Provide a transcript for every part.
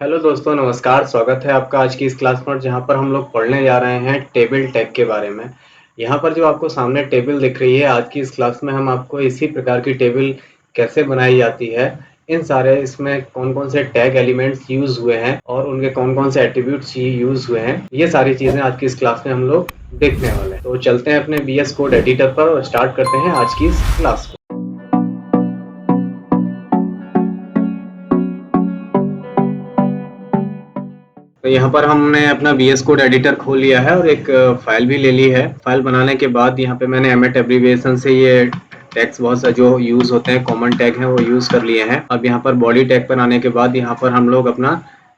Hello दोस्तों, नमस्कार। स्वागत है आपका आज की इस क्लास पर, जहां पर हम लोग पढ़ने जा रहे हैं टेबल टैग के बारे में। यहां पर जो आपको सामने टेबल दिख रही है, आज की इस क्लास में हम आपको इसी प्रकार की टेबल कैसे बनाई जाती है, इन सारे इसमें कौन-कौन से टैग एलिमेंट्स यूज़ हुए हैं और उनके कौन-कौन से एट्रीब्यूट्स यूज़ हुए हैं, ये सारी चीज़ें आज की इस क्लास में हम लोग देखने वाले हैं। तो चलते हैं अपने वीएस कोड एडिटर पर और स्टार्ट करते हैं आज की इस क्लास को। तो यहाँ पर हमने अपना VS कोड एडिटर खोल लिया है और एक फाइल भी ले ली है। फाइल बनाने के बाद यहाँ पे मैंने एमेट एब्रीविएशन से ये टैग्स बहुत सा जो यूज़ होते हैं, कॉमन टैग हैं, वो यूज़ कर लिए हैं। अब यहाँ पर बॉडी टैग पर आने के बाद यहाँ पर हम लोग अपना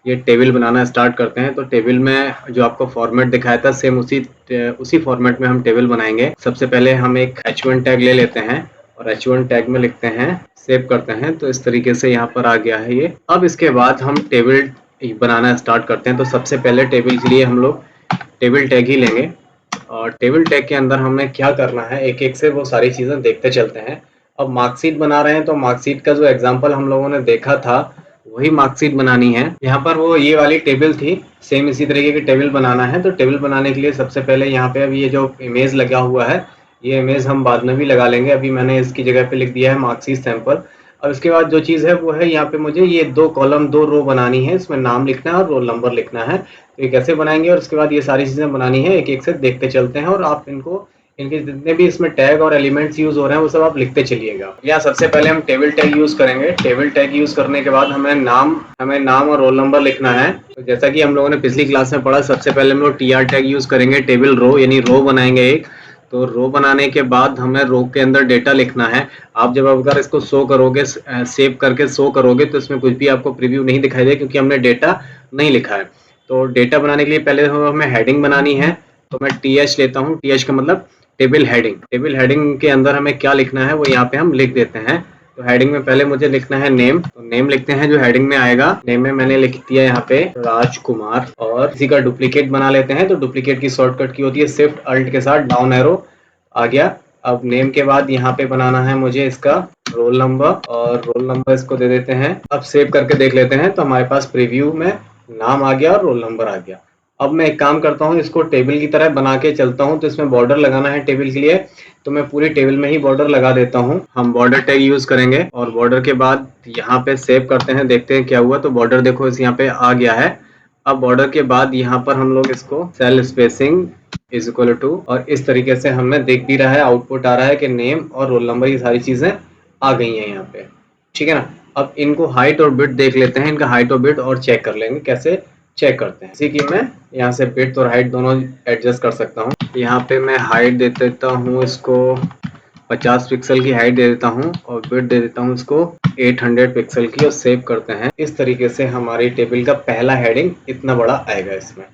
ये टेबल बनाना स्टार्ट करते हैं। तो टेबल में जो आपको फॉर्मेट दिखाया था, सेम उसी फॉर्मेट में हम टेबल बनाएंगे। सबसे पहले हम एक H1 टैग ले लेते हैं और H1 टैग में लिखते हैं, सेव करते हैं। तो इस तरीके से यहाँ पर आ गया है ये। अब इसके बाद हम टेबल बनाना स्टार्ट करते हैं। तो सबसे पहले टेबल के लिए हम लोग टेबल टैग ही लेंगे और टेबल टैग के अंदर हमें क्या करना है, एक एक से वो सारी चीज़ें देखते चलते हैं। अब मार्कशीट बना रहे हैं तो मार्कशीट का जो एग्जाम्पल हम लोगों ने देखा था, वही मार्कशीट बनानी है। यहाँ पर वो ये वाली टेबल थी, सेम इसी तरीके की टेबल बनाना है। तो टेबल बनाने के लिए सबसे पहले यहाँ पे अब ये जो इमेज लगा हुआ है, ये इमेज हम बाद में भी लगा लेंगे। अभी मैंने इसकी जगह पे लिख दिया है मार्कशीट सैंपल। और उसके बाद जो चीज़ है वो है, यहाँ पे मुझे ये 2 कॉलम 2 रो बनानी है। इसमें नाम लिखना है और रोल नंबर लिखना है। तो ये कैसे बनाएंगे और उसके बाद ये सारी चीज़ें बनानी है, एक एक से देखते चलते हैं और आप इनके जितने भी इसमें टैग और एलिमेंट्स यूज हो रहे हैं वो सब आप लिखते चलिएगा। यहाँ सबसे पहले हम टेबल टैग यूज करेंगे। टेबल टैग यूज करने के बाद हमें नाम और रोल नंबर लिखना है। तो जैसा कि हम लोगों ने पिछली क्लास में पढ़ा, सबसे पहले हम लोग टीआर टैग यूज करेंगे, टेबल रो यानी रो बनाएंगे एक। तो रो बनाने के बाद हमें रो के अंदर डेटा लिखना है। आप जब अगर इसको शो करोगे, सेव करके शो करोगे, तो इसमें कुछ भी आपको प्रीव्यू नहीं दिखाई देगा क्योंकि हमने डेटा नहीं लिखा है। तो डेटा बनाने के लिए पहले हमें हेडिंग बनानी है। तो मैं TH लेता हूँ। TH का मतलब टेबल हेडिंग। टेबल हेडिंग के अंदर हमें क्या लिखना है वो यहाँ पे हम लिख देते हैं। तो हेडिंग में पहले मुझे लिखना है नेम। तो नेम लिखते हैं जो हेडिंग में आएगा। नेम में मैंने लिख दिया यहाँ पे राजकुमार। और इसी का डुप्लीकेट बना लेते हैं। तो डुप्लीकेट की शॉर्टकट की होती है शिफ्ट अल्ट के साथ डाउन एरो। आ गया। अब नेम के बाद यहाँ पे बनाना है मुझे इसका रोल नंबर, और रोल नंबर इसको दे देते हैं। अब सेव करके देख लेते हैं तो हमारे पास प्रीव्यू में नाम आ गया और रोल नंबर आ गया। अब मैं एक काम करता हूँ, इसको टेबल की तरह बना के चलता हूँ। तो इसमें बॉर्डर लगाना है टेबल के लिए, तो मैं पूरी टेबल में ही बॉर्डर लगा देता हूँ। हम बॉर्डर टैग यूज करेंगे और बॉर्डर के बाद यहाँ पे सेव करते हैं, देखते हैं क्या हुआ। तो बॉर्डर देखो इस यहाँ पे आ गया है। अब बॉर्डर के बाद यहाँ पर हम लोग इसको cell spacing is equal to, और इस तरीके से हमें देख भी रहा है, आउटपुट आ रहा है कि नेम और रोल नंबर ये सारी चीजें आ गई हैं यहाँ पे। ठीक है ना। अब इनको हाइट और विड्थ देख लेते हैं, इनका हाइट और विड्थ और चेक कर लेंगे। कैसे चेक करते हैं, इसी की मैं यहाँ से विड्थ और हाइट दोनों एडजस्ट कर सकता हूँ। यहाँ पे मैं हाइट दे देता हूँ इसको 50 पिक्सल की हाइट दे देता हूँ और विड्थ दे देता हूँ इसको 800 पिक्सल की, और सेव करते हैं। इस तरीके से हमारी टेबल का पहला हेडिंग इतना बड़ा आएगा इसमें।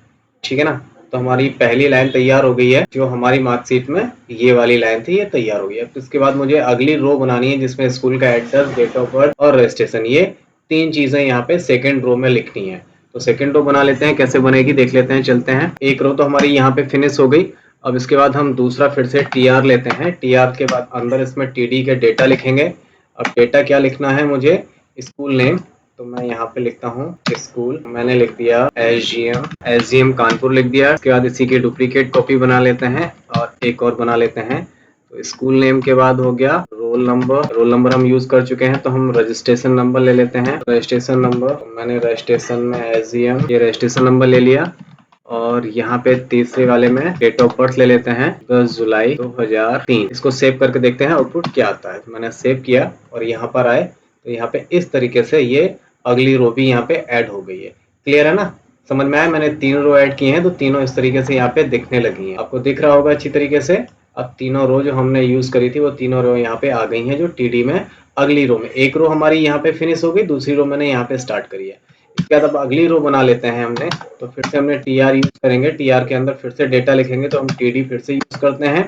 ठीक है ना। तो हमारी पहली लाइन तैयार हो गई है। जो हमारी मार्कशीट में ये वाली लाइन थी, ये तैयार हो गई है। तो इसके बाद मुझे अगली रो बनानी है जिसमें स्कूल का एड्रेस, डेट ऑफ बर्थ और रजिस्ट्रेशन, ये 3 चीजें यहाँ पे सेकेंड रो में लिखनी है। तो सेकेंड रो बना लेते हैं, कैसे बनेगी देख लेते हैं, चलते हैं। एक रो तो हमारी यहाँ पे फिनिश हो गई। अब इसके बाद हम दूसरा फिर से TR लेते हैं। TR के बाद अंदर इसमें TD के डेटा लिखेंगे। अब डेटा क्या लिखना है मुझे, स्कूल नेम। तो मैं यहाँ पे लिखता हूँ स्कूल, मैंने लिख दिया SGM कानपुर लिख दिया। इसके बाद इसी की डुप्लीकेट कॉपी बना लेते हैं और एक और बना लेते हैं। तो स्कूल नेम के बाद हो गया रोल नंबर। रोल नंबर हम यूज कर चुके हैं, तो हम रजिस्ट्रेशन नंबर ले लेते हैं। रजिस्ट्रेशन नंबर, तो मैंने रजिस्ट्रेशन में SGM ये रजिस्ट्रेशन नंबर ले लिया। और यहाँ पे तीसरे वाले में डेट ऑफ बर्थ ले लेते हैं 10 जुलाई 2003। इसको सेव करके देखते हैं आउटपुट क्या आता है। तो मैंने सेव किया और यहाँ पर आए तो यहाँ पे इस तरीके से ये अगली रो भी यहाँ पे ऐड हो गई है। क्लियर है ना, समझ में आया। मैंने 3 रो ऐड किए हैं तो तीनों इस तरीके से यहाँ पे दिखने लगी हैं। आपको दिख रहा होगा अच्छी तरीके से। अब तीनों रो जो हमने यूज करी थी वो तीनों रो यहाँ पे आ गई हैं, जो TD में अगली रो में। एक रो हमारी यहाँ पे फिनिश हो गई, दूसरी रो मैंने यहाँ पे स्टार्ट करी है। इसके बाद अब अगली रो बना लेते हैं हमने। तो फिर से हमने TR यूज करेंगे। TR के अंदर फिर से डेटा लिखेंगे, तो हम TD फिर से यूज करते हैं।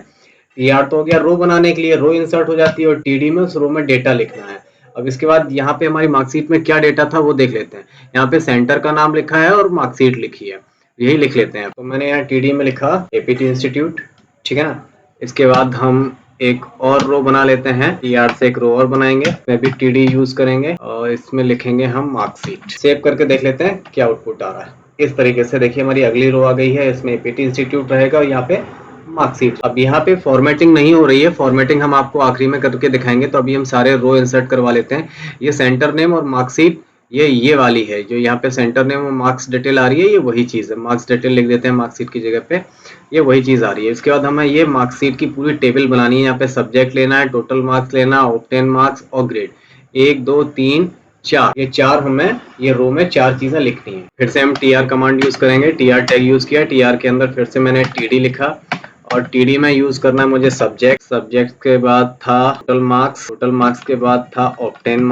TR तो हो गया रो बनाने के लिए, रो इंसर्ट हो जाती है, और TD में उस रो में डेटा लिखना है। अब इसके बाद यहाँ पे हमारी मार्कशीट में क्या डेटा था वो देख लेते हैं। यहाँ पे सेंटर का नाम लिखा है और मार्कशीट लिखी है, यही लिख लेते हैं। तो मैंने यहाँ TD में लिखा APT इंस्टीट्यूट। ठीक है ना। इसके बाद हम एक और रो बना लेते हैं, tr से एक रो और बनाएंगे, इसमें भी td यूज करेंगे और इसमें लिखेंगे हम मार्कशीट। सेव करके देख लेते हैं क्या आउटपुट आ रहा है। इस तरीके से देखिए हमारी अगली रो आ गई है, इसमें एपीटी इंस्टीट्यूट रहेगा और यहाँ पे मार्कशीट। अब यहाँ पे फॉर्मेटिंग नहीं हो रही है, फॉर्मेटिंग हम आपको आखिरी में करके दिखाएंगे। तो अभी हम सारे रो इंसर्ट करवा लेते हैं। ये सेंटर नेम और मार्कशीट ये वाली है, जो यहाँ पे सेंटर नेम और मार्क्स डिटेल आ रही है, ये वही चीज है। मार्क्स डिटेल लिख देते हैं मार्कशीट की जगह पे, ये वही चीज आ रही है। इसके बाद हमें ये मार्कशीट की पूरी टेबल बनानी है। यहाँ पे सब्जेक्ट लेना है, टोटल मार्क्स लेना, ऑब्टेन मार्क्स और ग्रेड, 1 2 3 4, ये 4 हमें ये रो में 4 चीजें लिखनी है। फिर से हम tr कमांड यूज करेंगे, tr टैग यूज किया, tr के अंदर फिर से मैंने td लिखा और td में यूज करना है मुझे सब्जेक्ट के बाद था टोटल मार्क्स के बाद था ऑब्टेन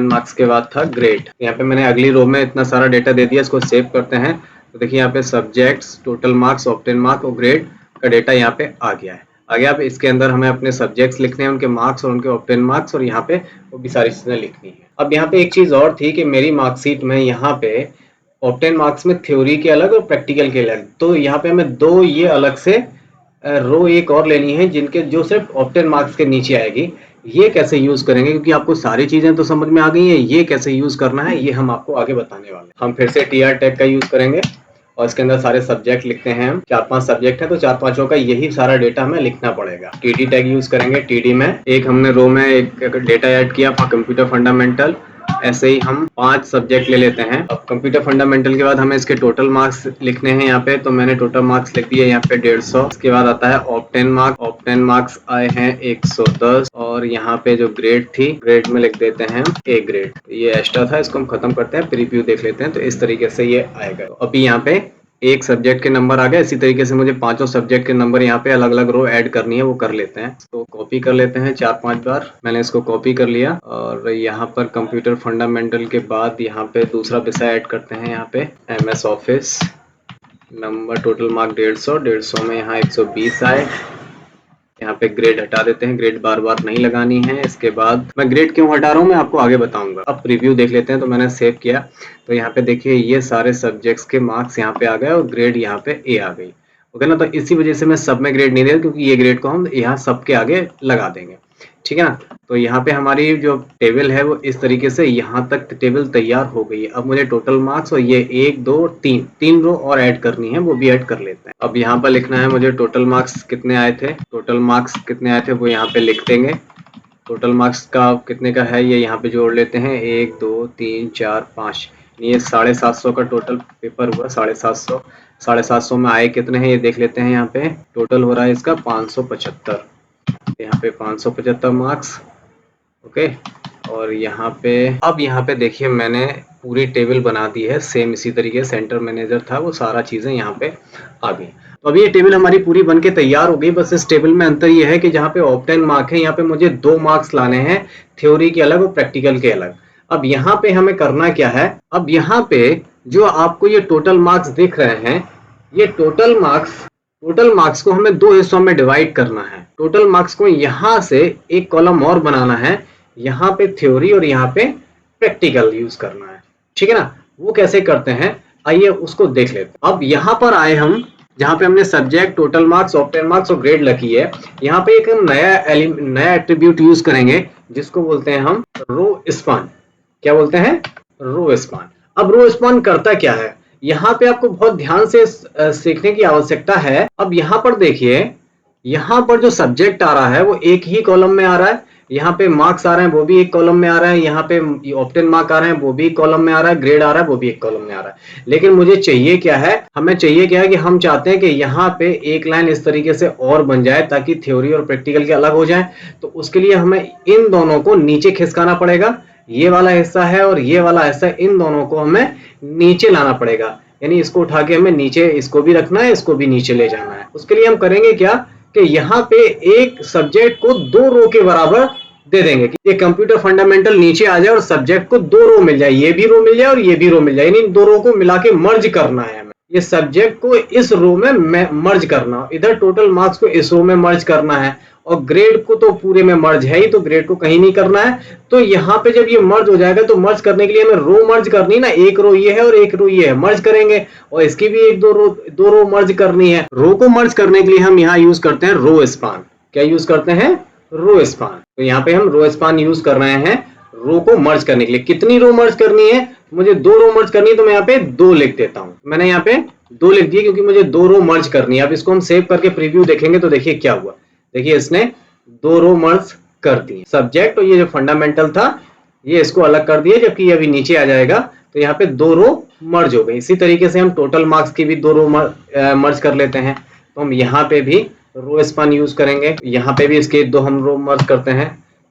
मार्क्स के बाद था ग्रेड। यहाँ पे मैंने अगली रो में इतना सारा डेटा दे दिया, इसको सेव करते हैं। तो देखिए यहाँ पे subjects, total marks, obtain marks और ग्रेड का डेटा यहाँ पे आ गया है। अब इसके अंदर हमें अपने सब्जेक्ट्स लिखने हैं, उनके मार्क्स और उनके ऑब्टेन मार्क्स, और यहाँ पे वो भी सारी चीजें लिखनी है। अब यहाँ पे एक चीज और थी कि मेरी मार्कशीट में यहाँ पे ऑब्टेन मार्क्स में थ्योरी के अलग और प्रैक्टिकल के अलग, तो यहाँ पे हमें दो ये अलग से रो एक और लेनी है, जिनके जो सिर्फ ऑब्टेन मार्क्स के नीचे आएगी। ये कैसे यूज करेंगे, क्योंकि आपको सारी चीजें तो समझ में आ गई है, ये कैसे यूज करना है ये हम आपको आगे बताने वाले हैं। हम फिर से tr टैग का यूज करेंगे और इसके अंदर सारे सब्जेक्ट लिखते हैं। हम 4-5 सब्जेक्ट है तो 4-5 का यही सारा डेटा हमें लिखना पड़ेगा। td टैग यूज करेंगे, td में एक हमने रो में एक डेटा ऐड किया कंप्यूटर फंडामेंटल। ऐसे ही हम 5 सब्जेक्ट ले लेते हैं। अब कंप्यूटर फंडामेंटल के बाद हमें इसके टोटल मार्क्स लिखने हैं यहाँ पे, तो मैंने टोटल मार्क्स लिख दिए यहाँ पे 150। इसके बाद आता है ऑब्टेन मार्क्स आए हैं 110 और यहाँ पे जो ग्रेड थी, ग्रेड में लिख देते हैं ए ग्रेड। ये एक्स्ट्रा था, इसको हम खत्म करते हैं, प्रीव्यू देख लेते हैं। तो इस तरीके से ये आएगा। अभी यहाँ पे एक सब्जेक्ट के नंबर आ गए। इसी तरीके से मुझे 5 सब्जेक्ट के नंबर यहाँ पे अलग अलग रो ऐड करनी है, वो कर लेते हैं। इसको कॉपी कर लेते हैं 4-5 बार। मैंने इसको कॉपी कर लिया और यहाँ पर कंप्यूटर फंडामेंटल के बाद यहाँ पे दूसरा विषय ऐड करते हैं। यहाँ पे MS office, number total mark 150 में यहाँ 120 आए। यहाँ पे ग्रेड हटा देते हैं, ग्रेड बार बार नहीं लगानी है। इसके बाद मैं ग्रेड क्यों हटा रहा हूँ मैं आपको आगे बताऊंगा। अब प्रीव्यू देख लेते हैं। तो मैंने सेव किया, तो यहाँ पे देखिए ये सारे सब्जेक्ट्स के मार्क्स यहाँ पे आ गए और ग्रेड यहाँ पे ए आ गई। ओके ना, तो इसी वजह से मैं सब में ग्रेड नहीं दे, क्योंकि ये ग्रेड को हम यहाँ सबके आगे लगा देंगे, ठीक है ना। तो यहाँ पे हमारी जो टेबल है वो इस तरीके से यहाँ तक टेबल तैयार हो गई है। अब मुझे टोटल मार्क्स और ये 1 2 3 रो और ऐड करनी है, वो भी ऐड कर लेते हैं। अब यहाँ पर लिखना है मुझे टोटल मार्क्स कितने आए थे, वो यहाँ पे लिख देंगे। टोटल मार्क्स का कितने का है ये यहाँ पे जोड़ लेते हैं, 1 2 3 4 5, ये 750 का टोटल पेपर हुआ। 750 में आए कितने हैं ये देख लेते हैं। यहाँ पे टोटल हो रहा है इसका 575, यहाँ पे 575 मार्क्स। ओके, और यहाँ पे देखिए मैंने पूरी टेबल बना दी है सेम इसी तरीके। सेंटर मैनेजर था, वो सारा चीजें यहाँ पे आ गई। तो अभी ये टेबल हमारी पूरी बनके तैयार हो गई। बस इस टेबल में अंतर ये है कि जहाँ पे ऑब्टेन मार्क है, यहाँ पे मुझे 2 मार्क्स लाने हैं, थ्योरी के अलग और प्रैक्टिकल के अलग। अब यहाँ पे हमें करना क्या है, अब यहाँ पे जो आपको ये टोटल मार्क्स दिख रहे हैं, ये टोटल मार्क्स को हमें 2 हिस्सों में डिवाइड करना है। टोटल मार्क्स को यहाँ से एक कॉलम और बनाना है, यहाँ पे थ्योरी और यहाँ पे प्रैक्टिकल यूज करना है, ठीक है ना। वो कैसे करते हैं आइए उसको देख लेते हैं। अब यहाँ पर आए हम, जहाँ पे हमने subject, total marks, obtain marks और ग्रेड लिखी है। यहाँ पे एक हम नया एट्रीब्यूट यूज करेंगे, जिसको बोलते हैं हम रो स्पान। क्या बोलते हैं? रो स्पान। अब रो स्पान करता क्या है, यहाँ पे आपको बहुत ध्यान से सीखने की आवश्यकता है। अब यहाँ पर देखिए, यहाँ पर जो सब्जेक्ट आ रहा है वो एक ही कॉलम में आ रहा है, यहाँ पे मार्क्स आ रहे हैं वो भी एक कॉलम में आ रहा है, यहाँ पे ऑब्टेन मार्क आ रहे हैं वो भी एक कॉलम में आ रहा है, ग्रेड आ रहा है वो भी एक कॉलम में आ रहा है। लेकिन मुझे चाहिए क्या है, हमें चाहिए क्या है कि हम चाहते हैं कि यहाँ पे एक लाइन इस तरीके से और बन जाए ताकि थ्योरी और प्रैक्टिकल के अलग हो जाए। तो उसके लिए हमें इन दोनों को नीचे खिसकाना पड़ेगा। ये वाला हिस्सा है और ये वाला हिस्सा, इन दोनों को हमें नीचे लाना पड़ेगा। यानी इसको उठा के हमें नीचे, इसको भी रखना है, इसको भी नीचे ले जाना है। उसके लिए हम करेंगे क्या कि यहाँ पे एक सब्जेक्ट को 2 रो के बराबर दे देंगे कि ये कंप्यूटर फंडामेंटल नीचे आ जाए और सब्जेक्ट को 2 रो मिल जाए, ये भी रो मिल जाए और ये भी रो मिल जाए। यानी इन 2 रो को मिला के मर्ज करना है हमें। ये सब्जेक्ट को इस रो में मर्ज करना, इधर टोटल मार्क्स को इस रो में मर्ज करना है, और ग्रेड को तो पूरे में मर्ज है ही, तो ग्रेड को कहीं नहीं करना है। तो यहाँ पे जब ये मर्ज हो जाएगा, तो मर्ज करने के लिए हमें रो मर्ज करनी ना, एक रो ये है और एक रो ये है, मर्ज करेंगे। और इसकी भी 1 2 रो मर्ज करनी है। रो को मर्ज करने के लिए हम यहाँ यूज करते हैं रो स्पान। क्या यूज करते हैं, रो स्पान। तो यहाँ पे हम रो स्पान यूज कर रहे हैं रो को मर्ज करने के लिए। कितनी रो मर्ज करनी है, मुझे 2 रो मर्ज करनी है, तो मैं यहाँ पे 2 लिख देता हूँ। मैंने यहाँ पे 2 लिख दिए क्योंकि मुझे 2 रो मर्ज करनी है। अब इसको हम सेव करके प्रीव्यू देखेंगे तो देखिए क्या हुआ। देखिए इसने 2 रो मर्ज कर दी। सब्जेक्ट और ये जो फंडामेंटल था ये इसको अलग कर दिया, जबकि अभी नीचे आ जाएगा तो यहाँ पे 2 रो मर्ज हो गई। इसी तरीके से हम टोटल मार्क्स की भी 2 रो मर्ज कर लेते हैं। तो हम यहाँ पे भी रो स्पान यूज करेंगे। यहाँ पे भी इसके 2 हम रो मर्ज करते हैं,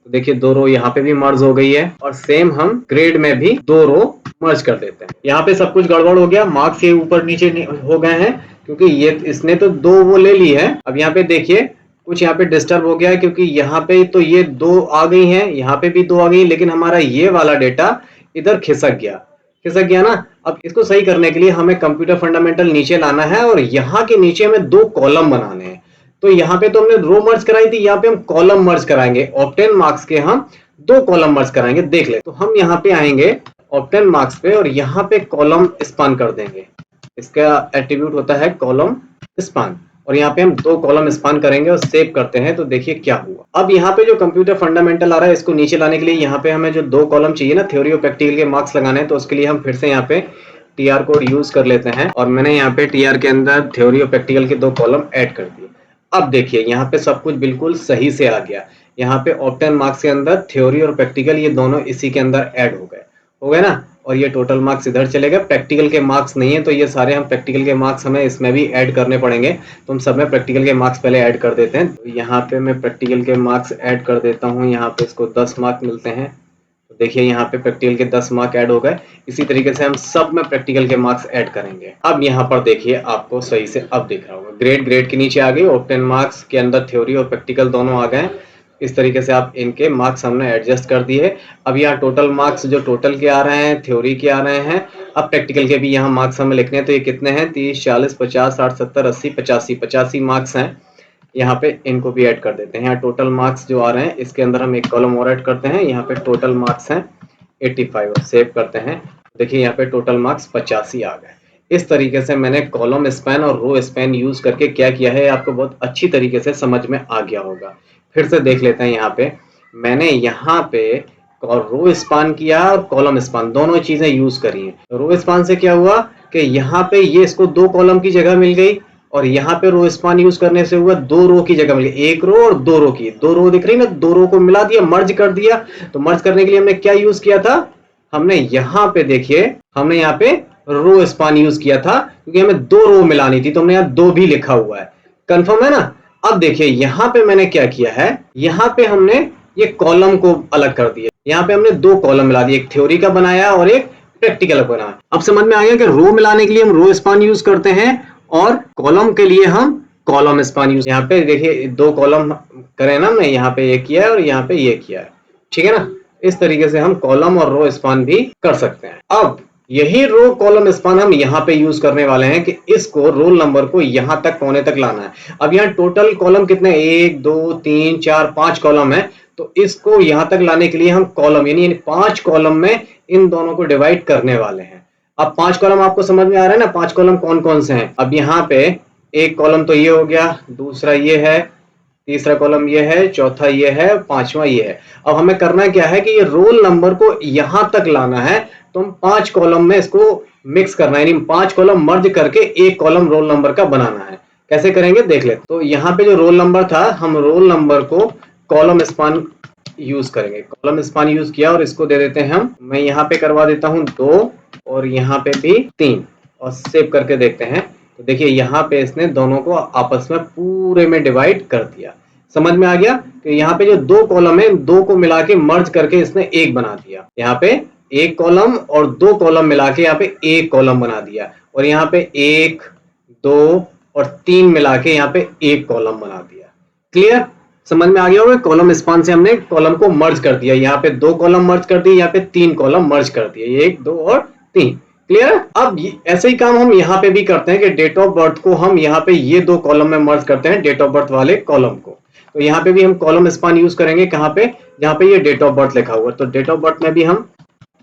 तो देखिए 2 रो यहाँ पे भी मर्ज हो गई है। और सेम हम ग्रेड में भी 2 रो मर्ज कर देते हैं। यहाँ पे सब कुछ गड़बड़ हो गया, मार्क्स ये ऊपर नीचे हो गए हैं क्योंकि ये इसने तो 2 वो ले ली है। अब यहाँ पे देखिए कुछ यहाँ पे डिस्टर्ब हो गया है क्योंकि यहाँ पे तो ये 2 आ गई हैं, यहाँ पे भी 2 आ गई, लेकिन हमारा ये वाला डेटा इधर खिसक गया ना। अब इसको सही करने के लिए हमें कंप्यूटर फंडामेंटल नीचे लाना है और यहाँ के नीचे हमें 2 कॉलम बनाने हैं। तो यहाँ पे तो हमने रो मर्ज कराई थी, यहाँ पे हम कॉलम मर्ज कराएंगे। ऑब्टेन मार्क्स के हम 2 कॉलम मर्ज कराएंगे। देख ले, तो हम यहाँ पे आएंगे ऑब्टेन मार्क्स पे और यहाँ पे कॉलम स्पान कर देंगे। इसका एट्रीब्यूट होता है कॉलम स्पान, और यहाँ पे हम 2 कॉलम स्पान करेंगे और सेव करते हैं। तो देखिए क्या हुआ। अब यहाँ पे जो कंप्यूटर फंडामेंटल आ रहा है इसको नीचे लाने के लिए यहाँ पे हमें जो 2 कॉलम चाहिए ना, थ्योरी और प्रैक्टिकल के मार्क्स लगाने हैं, तो उसके लिए हम फिर से यहाँ पे टीआर कोड यूज कर लेते हैं और मैंने यहाँ पे टीआर के अंदर थ्योरी और प्रैक्टिकल के 2 कॉलम ऐड कर दिए। अब देखिए यहाँ पे सब कुछ बिल्कुल सही से आ गया। यहाँ पे ऑब्टेन मार्क्स के अंदर थ्योरी और प्रैक्टिकल ये दोनों इसी के अंदर ऐड हो गए ना। और ये टोटल मार्क्स इधर चले गए। प्रैक्टिकल के मार्क्स नहीं है तो ये सारे हम प्रैक्टिकल के मार्क्स हमें इसमें भी ऐड करने पड़ेंगे। तो हम सब में प्रैक्टिकल के मार्क्स पहले ऐड कर देते हैं। तो यहाँ पे मैं प्रैक्टिकल के मार्क्स ऐड कर देता हूँ। यहाँ पे इसको 10 मार्क मिलते हैं। तो देखिए यहाँ पे प्रैक्टिकल के 10 मार्क ऐड हो गए। इसी तरीके से हम सब में प्रैक्टिकल के मार्क्स ऐड करेंगे। अब यहाँ पर देखिए आपको सही से अब दिख रहा होगा, ग्रेड के नीचे आ गई, ऑब्टेन मार्क्स के अंदर थ्योरी और प्रैक्टिकल दोनों आ गए। इस तरीके से आप इनके मार्क्स हमने एडजस्ट कर दिए। अब यहाँ टोटल मार्क्स जो टोटल के आ रहे हैं, थ्योरी के आ रहे हैं, अब प्रैक्टिकल के भी यहाँ मार्क्स हमें लिखने हैं। तो ये कितने हैं, 30, 40, 50, 60, 70, 80, 85 मार्क्स हैं। यहाँ पे इनको भी ऐड कर देते हैं। यहाँ टोटल मार्क्स जो आ रहे हैं इसके अंदर हम एक कॉलम और ऐड करते हैं। यहाँ पे टोटल मार्क्स हैं 85 और सेव करते हैं। देखिए यहाँ पे टोटल मार्क्स 85 आ गए। इस तरीके से मैंने कॉलम स्पैन और रो स्पैन यूज करके क्या किया है आपको बहुत अच्छी तरीके से समझ में आ गया होगा। फिर से देख लेते हैं। यहाँ पे मैंने यहाँ पे रो स्पान किया और कॉलम स्पान दोनों चीजें यूज करी हैं। रो स्पान से क्या हुआ कि यहाँ पे ये इसको 2 कॉलम की जगह मिल गई और यहाँ पे रो स्पान यूज करने से हुआ 2 रो की जगह मिल गई। 1 रो और 2 रो की, 2 रो दिख रही ना, 2 रो को मिला दिया, मर्ज कर दिया। तो मर्ज करने के लिए हमने क्या यूज किया था, हमने यहाँ पे देखिए हमने यहाँ पे रो स्पान यूज किया था क्योंकि हमें 2 रो मिलानी थी। तो हमने यहाँ 2 भी लिखा हुआ है। कंफर्म है ना। अब देखिए यहाँ पे मैंने क्या किया है, यहाँ पे हमने ये कॉलम को अलग कर दिया। यहाँ पे हमने 2 कॉलम मिला दिए, एक थ्योरी का बनाया और एक प्रैक्टिकल बनाया। अब समझ में आ गया कि रो मिलाने के लिए हम रो स्पान यूज करते हैं और कॉलम के लिए हम कॉलम स्पान यूज। यहाँ पे देखिए 2 कॉलम करें ना, मैं यहाँ पे ये किया है और यहाँ पे ये किया है, ठीक है ना। इस तरीके से हम कॉलम और रो स्पान भी कर सकते हैं। अब यही रो कॉलम स्पान हम यहाँ पे यूज करने वाले हैं कि इसको रोल नंबर को यहाँ तक कोने तक लाना है। अब यहाँ टोटल कॉलम कितने, 1 2 3 4 5 कॉलम है। तो इसको यहाँ तक लाने के लिए हम कॉलम यानी 5 कॉलम में इन दोनों को डिवाइड करने वाले हैं। अब 5 कॉलम आपको समझ में आ रहा है ना, 5 कॉलम कौन कौन से हैं। अब यहाँ पे एक कॉलम तो ये हो गया, दूसरा ये है, तीसरा कॉलम ये है, चौथा ये है, पांचवा ये है। अब हमें करना क्या है कि ये रोल नंबर को यहां तक लाना है। तो हम 5 कॉलम में इसको मिक्स करना है, यानी 5 कॉलम मर्ज करके एक कॉलम रोल नंबर का बनाना है। कैसे करेंगे देख ले। तो यहाँ पे जो रोल नंबर था, हम रोल नंबर को कॉलम स्पान यूज करेंगे। कॉलम स्पान यूज किया और इसको दे देते हैं हम, मैं यहाँ पे करवा देता हूँ 2 और यहाँ पे भी 3 और सेव करके देखते हैं। तो देखिए यहाँ पे इसने दोनों को आपस में पूरे में डिवाइड कर दिया। समझ में आ गया कि यहाँ पे जो 2 कॉलम है, 2 को मिला के मर्ज करके इसने एक बना दिया। यहाँ पे 1 कॉलम और 2 कॉलम मिला के यहाँ पे 1 कॉलम बना दिया और यहाँ पे 1 2 और 3 मिला के यहाँ पे 1 कॉलम बना दिया। क्लियर, समझ में आ गया होगा। कॉलम स्पान से हमने कॉलम को मर्ज कर दिया। यहाँ पे 2 कॉलम मर्ज कर दिए, यहाँ पे 3 कॉलम मर्ज कर दिए, 1 2 और 3। क्लियर। अब ऐसे ही काम हम यहाँ पे भी करते हैं कि डेट ऑफ बर्थ को हम यहाँ पे ये 2 कॉलम में मर्ज करते हैं, डेट ऑफ बर्थ वाले कॉलम को। तो यहाँ पे भी हम कॉलम स्पान यूज करेंगे। कहाँ पे, यहाँ पे ये डेट ऑफ बर्थ लिखा हुआ, तो डेट ऑफ बर्थ में भी हम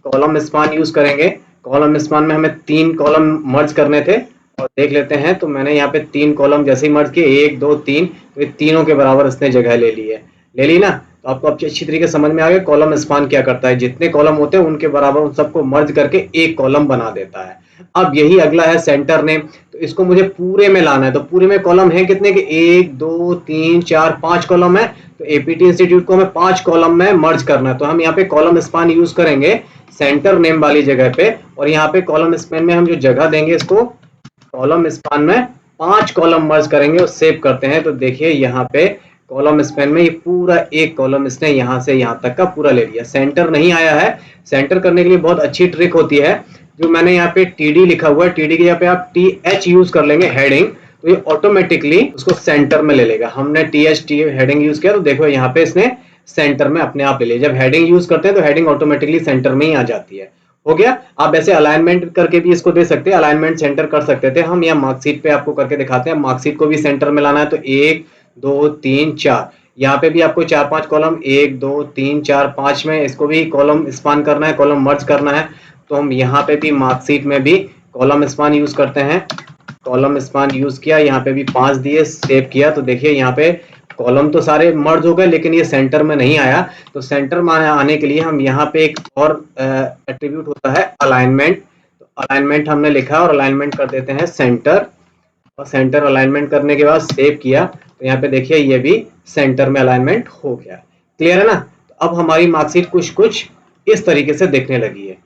कॉलम स्पान यूज करेंगे। कॉलम स्पान में हमें 3 कॉलम मर्ज करने थे और देख लेते हैं। तो मैंने यहाँ पे 3 कॉलम जैसे ही मर्ज किए, 1 2 3, तो ये तीनों के बराबर इसने जगह ले ली है, ले ली ना। तो आपको अच्छी तरीके से समझ में आ गया कॉलम स्पान क्या करता है। जितने कॉलम होते हैं उनके बराबर उन सबको मर्ज करके एक कॉलम बना देता है। अब यही अगला है सेंटर नेम। तो इसको मुझे पूरे में लाना है। तो पूरे में कॉलम है कितने के, 1 2 3 4 5 कॉलम है। तो एपीटी इंस्टीट्यूट को हमें 5 कॉलम में मर्ज करना है। तो हम यहाँ पे कॉलम स्पान यूज करेंगे सेंटर नेम वाली जगह पे, और यहाँ पे कॉलम स्पान में हम जो जगह देंगे इसको कॉलम स्पान में 5 कॉलम मर्ज करेंगे और सेव करते हैं। तो देखिए यहाँ पे कॉलम स्पैन में ये पूरा एक कॉलम इसने यहाँ से यहाँ तक का पूरा ले लिया। सेंटर नहीं आया है। सेंटर करने के लिए बहुत अच्छी ट्रिक होती है। जो मैंने यहाँ पे टीडी लिखा हुआ है, टीडी की जगह पे आप टीएच यूज कर लेंगे, हेडिंग, तो ये ऑटोमेटिकली उसको सेंटर में ले लेगा। हमने टीएच हेडिंग यूज किया तो देखो यहाँ पे इसने सेंटर में अपने आप ले लिया। जब हेडिंग यूज करते हैं तो हेडिंग ऑटोमेटिकली सेंटर में ही आ जाती है। हो गया। आप ऐसे अलाइनमेंट करके भी इसको दे सकते हैं, अलाइनमेंट सेंटर कर सकते थे हम। यहाँ मार्कशीट पे आपको करके दिखाते हैं। मार्कशीट को भी सेंटर में लाना है तो 1 2 3 4, यहाँ पे भी आपको 4-5 कॉलम 1 2 3 4 5 में इसको भी कॉलम स्पान करना है, कॉलम मर्ज करना है। तो हम यहाँ पे भी मार्कशीट में भी कॉलम स्पान यूज करते हैं। कॉलम स्पान यूज किया, यहाँ पे भी 5 दिए, सेव किया। तो देखिए यहाँ पे कॉलम तो सारे मर्ज हो गए लेकिन ये सेंटर में नहीं आया। तो सेंटर में आने के लिए हम यहाँ पे एक और एट्रीब्यूट होता है अलाइनमेंट। तो अलाइनमेंट हमने लिखा और अलाइनमेंट कर देते हैं सेंटर, और सेंटर अलाइनमेंट करने के बाद सेव किया। तो यहाँ पे देखिए ये भी सेंटर में अलाइनमेंट हो गया। क्लियर है ना। तो अब हमारी मार्कशीट कुछ इस तरीके से दिखने लगी है,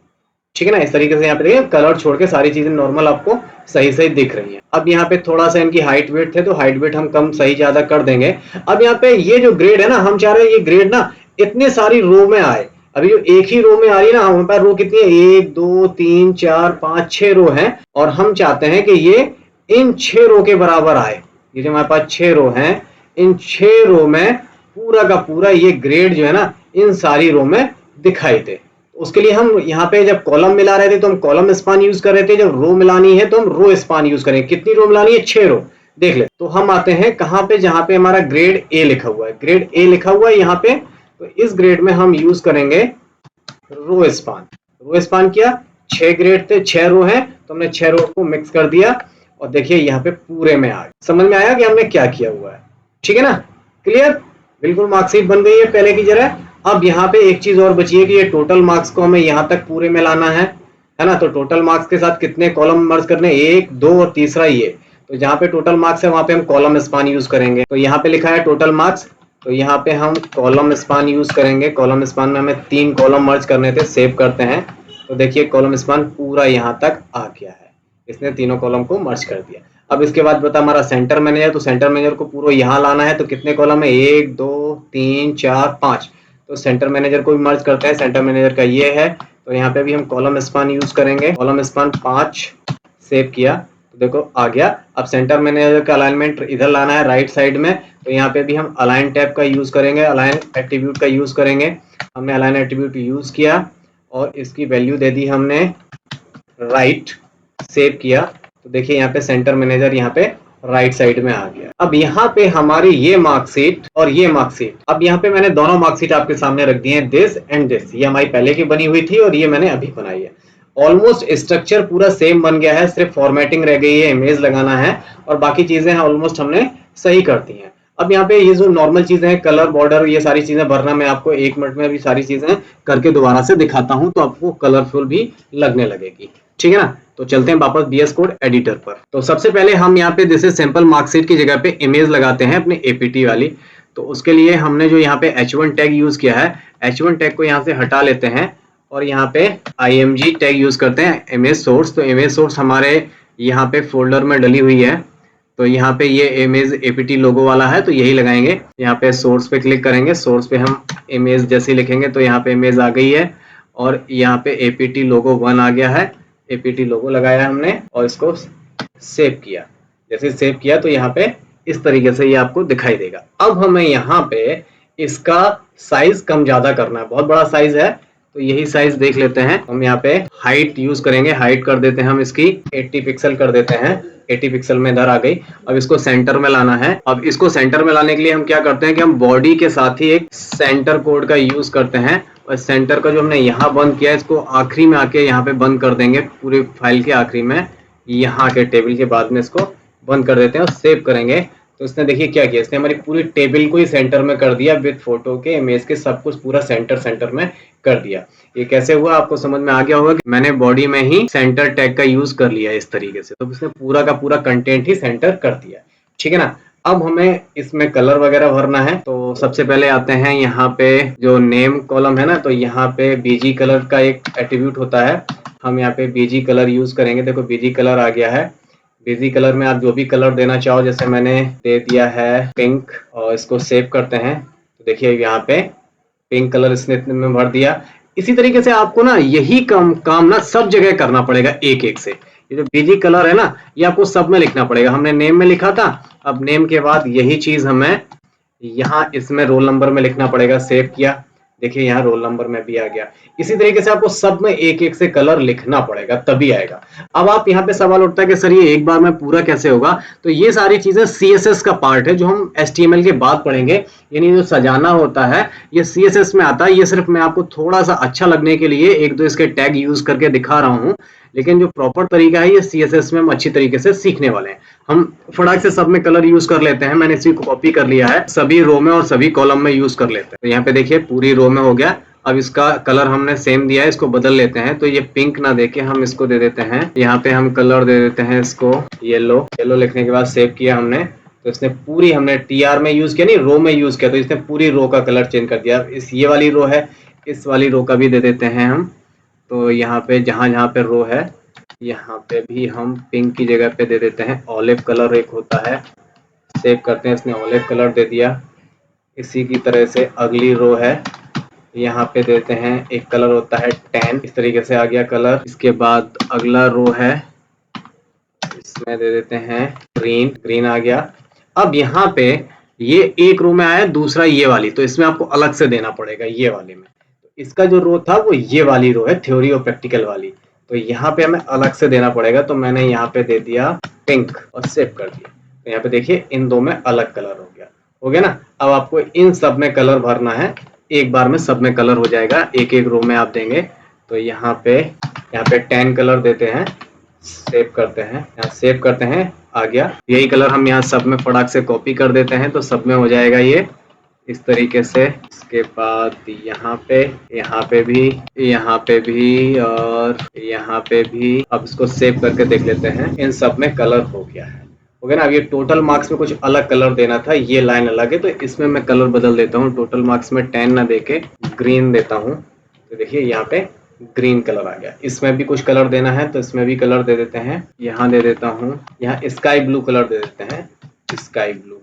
ठीक है ना। इस तरीके से यहाँ पे देखिए कलर छोड़ के सारी चीजें नॉर्मल आपको सही सही दिख रही हैं। अब यहाँ पे थोड़ा सा इनकी हाइट वेट थे तो हाइट वेट हम कम सही ज्यादा कर देंगे। अब यहाँ पे ये जो ग्रेड है ना, हम चाह रहे हैं ये ग्रेड ना इतने सारी रो में आए। अभी जो एक ही रो में आ रही है ना, हमारे पास रो कितनी है, 1 2 3 4 5 6 रो है, और हम चाहते हैं कि ये इन 6 रो के बराबर आए। ये जो हमारे पास 6 रो हैं, इन 6 रो में पूरा का पूरा ये ग्रेड जो है ना इन सारी रो में दिखाई दे। उसके लिए हम यहाँ पे जब कॉलम मिला रहे थे तो हम कॉलम स्पान यूज कर रहे थे, जब रो मिलानी है तो हम रो स्पान यूज करेंगे। कितनी रो मिलानी है, 6 रो। देख ले। तो हम आते हैं कहाँ पे, जहाँ पे हमारा ग्रेड ए लिखा हुआ है, ग्रेड ए लिखा हुआ है यहाँ पे। तो इस ग्रेड में हम यूज करेंगे रो स्पान। रो स्पान किया, 6 ग्रेड थे, 6 रो है, तो हमने 6 रो को मिक्स कर दिया और देखिए यहाँ पे पूरे में आ गया। समझ में आया कि हमने क्या किया हुआ है, ठीक है ना। क्लियर, बिल्कुल मार्कशीट बन गई है पहले की जगह। अब यहाँ पे एक चीज और बची है कि ये टोटल मार्क्स को हमें यहाँ तक पूरे में लाना है ना। तो टोटल मार्क्स के साथ कितने कॉलम मर्ज करने, 1 2 और तीसरा ये। तो जहाँ पे टोटल मार्क्स है वहां पे हम कॉलम स्पान यूज करेंगे। तो यहाँ पे लिखा है टोटल मार्क्स, तो यहाँ पे हम कॉलम स्पान यूज करेंगे। कॉलम स्पान में हमें 3 कॉलम मर्ज करने थे, सेव करते हैं। तो देखिए कॉलम स्पान पूरा यहाँ तक आ गया है, इसने तीनों कॉलम को मर्ज कर दिया। अब इसके बाद बता हमारा सेंटर मैनेजर। तो सेंटर मैनेजर को पूरा यहाँ लाना है। तो कितने कॉलम है, 1 2 3 4 5। तो सेंटर मैनेजर को भी मर्ज करते हैं। सेंटर मैनेजर का ये है, तो यहाँ पे भी हम कॉलम स्पान यूज करेंगे। कॉलम स्पान 5, सेव किया। तो देखो आ गया। अब सेंटर मैनेजर का अलाइनमेंट इधर लाना है राइट साइड में। तो यहाँ पे भी हम अलाइन टैब का यूज करेंगे, अलाइन एट्रीब्यूट का यूज करेंगे। हमने अलाइन एट्रीब्यूट यूज किया और इसकी वैल्यू दे दी हमने राइट, सेव किया। तो देखिए यहाँ पे सेंटर मैनेजर यहाँ पे राइट साइड में आ गया। अब यहाँ पे हमारी ये मार्कशीट और ये मार्कशीट, अब यहाँ पे मैंने दोनों मार्कशीट आपके सामने रख दी है, दिस एंड दिस। ये हमारी पहले की बनी हुई थी और ये मैंने अभी बनाई है। ऑलमोस्ट स्ट्रक्चर पूरा सेम बन गया है, सिर्फ फॉर्मेटिंग रह गई है, इमेज लगाना है और बाकी चीजें हैं ऑलमोस्ट हमने सही कर दी हैं। अब यहाँ पे ये जो नॉर्मल चीजें हैं, कलर बॉर्डर, ये सारी चीजें भरना, मैं आपको 1 मिनट में भी सारी चीजें करके दोबारा से दिखाता हूँ तो आपको कलरफुल भी लगने लगेगी, ठीक है ना। तो चलते हैं वापस बीएस कोड एडिटर पर। तो सबसे पहले हम यहाँ पे जैसे सिंपल मार्कशीट की जगह पे इमेज लगाते हैं अपने एपीटी वाली। तो उसके लिए हमने जो यहाँ पे h1 टैग यूज किया है, h1 टैग को यहाँ से हटा लेते हैं और यहाँ पे img टैग यूज करते हैं, इमेज सोर्स। तो इमेज सोर्स हमारे यहाँ पे फोल्डर में डली हुई है। तो यहाँ पे ये इमेज एपीटी लोगो वाला है तो यही लगाएंगे। यहाँ पे सोर्स पे क्लिक करेंगे, सोर्स पे हम इमेज जैसे लिखेंगे तो यहाँ पे इमेज आ गई है और यहाँ पे एपीटी लोगो 1 आ गया है। एपीटी लोगो लगाया हमने और इसको सेव किया। जैसे सेव किया तो यहाँ पे इस तरीके से ये आपको दिखाई देगा। अब हमें यहाँ पे इसका साइज कम ज्यादा करना है, बहुत बड़ा साइज है तो यही साइज देख लेते हैं। हम यहाँ पे हाइट यूज करेंगे, हाइट कर देते हैं हम इसकी 80 पिक्सल कर देते हैं। 80 पिक्सल में इधर आ गई। अब इसको सेंटर में लाना है। अब इसको सेंटर में लाने के लिए हम क्या करते हैं कि हम बॉडी के साथ ही एक सेंटर कोड का यूज करते हैं और सेंटर का जो हमने यहाँ बंद किया है इसको आखिरी में आके यहाँ पे बंद कर देंगे, पूरी फाइल के आखिरी में यहाँ के टेबल के बाद में इसको बंद कर देते हैं और सेव करेंगे। तो इसने देखिए क्या किया, इसने हमारी पूरी टेबल को ही सेंटर में कर दिया, विद फोटो के, इमेज के, सब कुछ पूरा सेंटर में कर दिया। ये कैसे हुआ आपको समझ में आ गया होगा कि मैंने बॉडी में ही सेंटर टैग का यूज कर लिया इस तरीके से, तो इसने पूरा का पूरा कंटेंट ही सेंटर कर दिया। ठीक है ना। अब हमें इसमें कलर वगैरह भरना है। तो सबसे पहले आते हैं यहाँ पे जो नेम कॉलम है ना, तो यहाँ पे बीजी कलर का एक एट्रीब्यूट होता है, हम यहाँ पे बीजी कलर यूज करेंगे। देखो बीजी कलर आ गया है। बीजी कलर में आप जो भी कलर देना चाहो, जैसे मैंने दे दिया है पिंक, और इसको सेव करते हैं। तो देखिए यहाँ पे पिंक कलर इसने इतने में भर दिया। इसी तरीके से आपको ना यही काम ना सब जगह करना पड़ेगा एक एक से। ये जो बीजी कलर है ना, ये आपको सब में लिखना पड़ेगा। हमने नेम में लिखा था, अब नेम के बाद यही चीज हमें यहाँ इसमें रोल नंबर में लिखना पड़ेगा। सेव किया, देखिए यहाँ रोल नंबर में भी आ गया। इसी तरीके से आपको सब में एक एक से कलर लिखना पड़ेगा, तभी आएगा। अब आप यहाँ पे सवाल उठता है कि सर ये एक बार में पूरा कैसे होगा? तो ये सारी चीजें CSS का पार्ट है, जो हम HTML के बाद पढ़ेंगे। यानी जो सजाना होता है ये CSS में आता है। ये सिर्फ मैं आपको थोड़ा सा अच्छा लगने के लिए एक दो इसके टैग यूज करके दिखा रहा हूँ, लेकिन जो प्रॉपर तरीका है ये CSS में हम अच्छी तरीके से सीखने वाले हैं। हम फटाक से सब में कलर यूज कर लेते हैं। मैंने इसी को कॉपी कर लिया है, सभी रो में और सभी कॉलम में यूज कर लेते हैं। तो यहाँ पे देखिए पूरी रो में हो गया। अब इसका कलर हमने सेम दिया है, इसको बदल लेते हैं। तो ये पिंक ना देके हम इसको दे देते हैं, यहाँ पे हम कलर दे देते हैं इसको येलो। येलो लिखने के बाद सेव किया हमने, तो इसने पूरी, हमने TR में यूज किया नहीं, रो में यूज किया, तो इसने पूरी रो का कलर चेंज कर दिया। इस ये वाली रो है, इस वाली रो का भी दे देते हैं हम। तो यहाँ पे जहाँ जहाँ पे रो है, यहाँ पे भी हम पिंक की जगह पे दे देते हैं ऑलिव कलर, एक होता है। सेव करते हैं, इसने ऑलिव कलर दे दिया। इसी की तरह से अगली रो है, यहाँ पे देते हैं एक कलर होता है टैन, इस तरीके से आ गया कलर। इसके बाद अगला रो है, इसमें दे देते हैं ग्रीन, ग्रीन आ गया। अब यहाँ पे ये एक रो में आया, दूसरा ये वाली, तो इसमें आपको अलग से देना पड़ेगा ये वाले में। तो इसका जो रो था वो ये वाली रो है, थ्योरी और प्रैक्टिकल वाली, तो यहाँ पे हमें अलग से देना पड़ेगा। तो मैंने यहाँ पे दे दिया पिंक और सेव कर दिया। तो यहाँ पे देखिए इन दो में अलग कलर हो गया ना। अब आपको इन सब में कलर भरना है, एक बार में सब में कलर हो जाएगा, एक एक रो में आप देंगे। तो यहाँ पे 10 कलर देते हैं, सेव करते हैं, यहाँ सेव करते हैं, आ गया। यही कलर हम यहाँ सब में फटाक से कॉपी कर देते हैं, तो सब में हो जाएगा ये इस तरीके से। इसके बाद यहाँ पे भी, यहाँ पे भी और यहाँ पे भी। अब इसको सेव करके देख लेते हैं, इन सब में कलर हो गया है। हो गया ना। अब ये टोटल मार्क्स में कुछ अलग कलर देना था, ये लाइन अलग है, तो इसमें मैं कलर बदल देता हूँ। टोटल मार्क्स में 10 ना देके ग्रीन देता हूँ। तो देखिए यहाँ पे ग्रीन कलर आ गया। इसमें भी कुछ कलर देना है, तो इसमें भी कलर दे देते हैं। यहाँ दे देता हूँ, यहाँ स्काई ब्लू कलर दे देते हैं, स्काई ब्लू।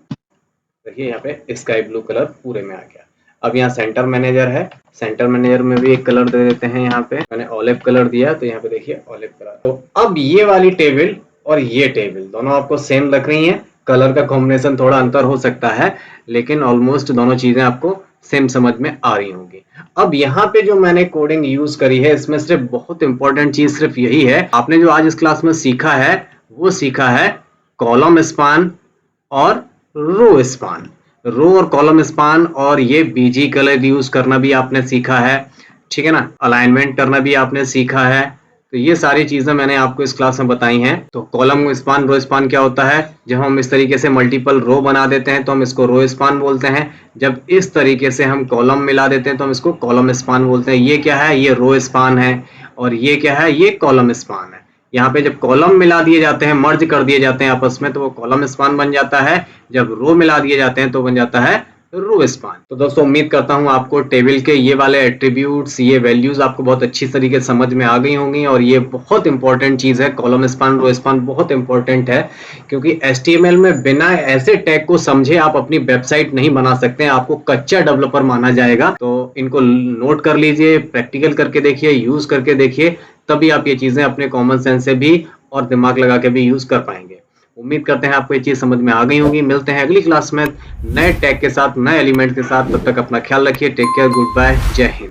देखिए यहाँ पे स्काई ब्लू कलर पूरे में आ गया। अब यहाँ सेंटर मैनेजर है, सेंटर मैनेजर में भी एक कलर दे देते हैं। यहाँ पे मैंने ऑलिव कलर दिया, तो यहाँ पे देखिए ऑलिव कलर। तो अब ये वाली टेबल और ये टेबल दोनों आपको सेम लग रही हैं। कलर का कॉम्बिनेशन थोड़ा अंतर हो सकता है, लेकिन ऑलमोस्ट दोनों चीजें आपको सेम समझ में आ रही होंगी। अब यहाँ पे जो मैंने कोडिंग यूज करी है, इसमें सिर्फ बहुत इंपॉर्टेंट चीज सिर्फ यही है, आपने जो आज इस क्लास में सीखा है वो सीखा है कॉलम स्पान और रो स्पान। रो और कॉलम स्पान और ये बीजी कलर यूज करना भी आपने सीखा है, ठीक है ना। अलाइनमेंट करना भी आपने सीखा है। तो ये सारी चीजें मैंने आपको इस क्लास में बताई हैं। तो कॉलम स्पान, रो स्पान क्या होता है? जब हम इस तरीके से मल्टीपल रो बना देते हैं तो हम इसको रो स्पान बोलते हैं। जब इस तरीके से हम कॉलम मिला देते हैं तो हम इसको कॉलम स्पान बोलते हैं। ये क्या है? ये रो स्पान है। और ये क्या है? ये कॉलम स्पान है। यहाँ पे जब कॉलम मिला दिए जाते हैं, मर्ज कर दिए जाते हैं आपस में, तो वो कॉलम स्पान बन जाता है। जब रो मिला दिए जाते हैं तो बन जाता है रो स्पान। तो दोस्तों उम्मीद करता हूँ आपको टेबल के ये वाले एट्रीब्यूट्स, ये वैल्यूज आपको बहुत अच्छी तरीके से समझ में आ गई होंगी। और ये बहुत इंपॉर्टेंट चीज है, कॉलम स्पान, रो स्पान बहुत इंपॉर्टेंट है, क्योंकि HTML में बिना ऐसे टैग को समझे आप अपनी वेबसाइट नहीं बना सकते हैं। आपको कच्चा डेवलपर माना जाएगा। तो इनको नोट कर लीजिए, प्रैक्टिकल करके देखिए, यूज करके देखिए, तभी आप ये चीजें अपने कॉमन सेंस से भी और दिमाग लगा के भी यूज कर पाएंगे। उम्मीद करते हैं आपको ये चीज समझ में आ गई होगी। मिलते हैं अगली क्लास में नए टैग के साथ, नए एलिमेंट के साथ। तब तक अपना ख्याल रखिए। टेक केयर, गुड बाय, जय हिंद।